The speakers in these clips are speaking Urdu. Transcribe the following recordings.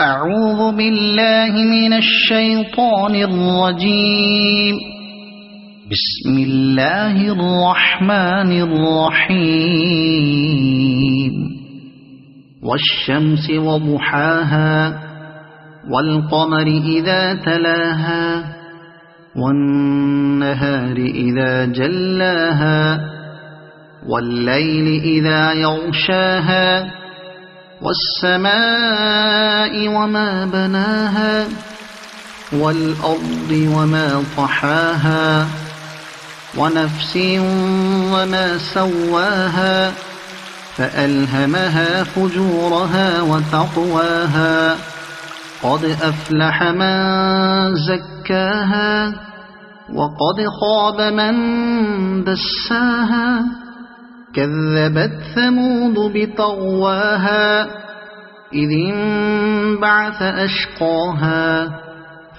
أعوذ بالله من الشيطان الرجيم. بسم الله الرحمن الرحيم. والشمس وضحاها والقمر إذا تلاها والنهار إذا جلاها والليل إذا يغشاها والسماء وما بناها والأرض وما طحاها ونفس وما سواها فألهمها فجورها وتقواها قد أفلح من زكاها وقد خاب من دساها كذبت ثمود بطغواها إذ انبعث أشقاها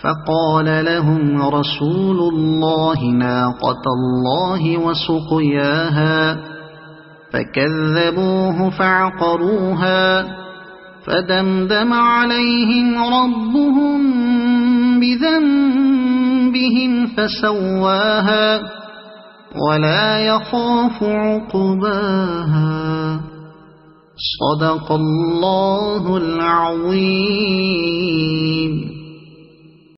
فقال لهم رسول الله ناقة الله وسقياها فكذبوه فعقروها فدمدم عليهم ربهم بذنبهم فسواها ولا يخاف عقباها. صدق الله العظيم.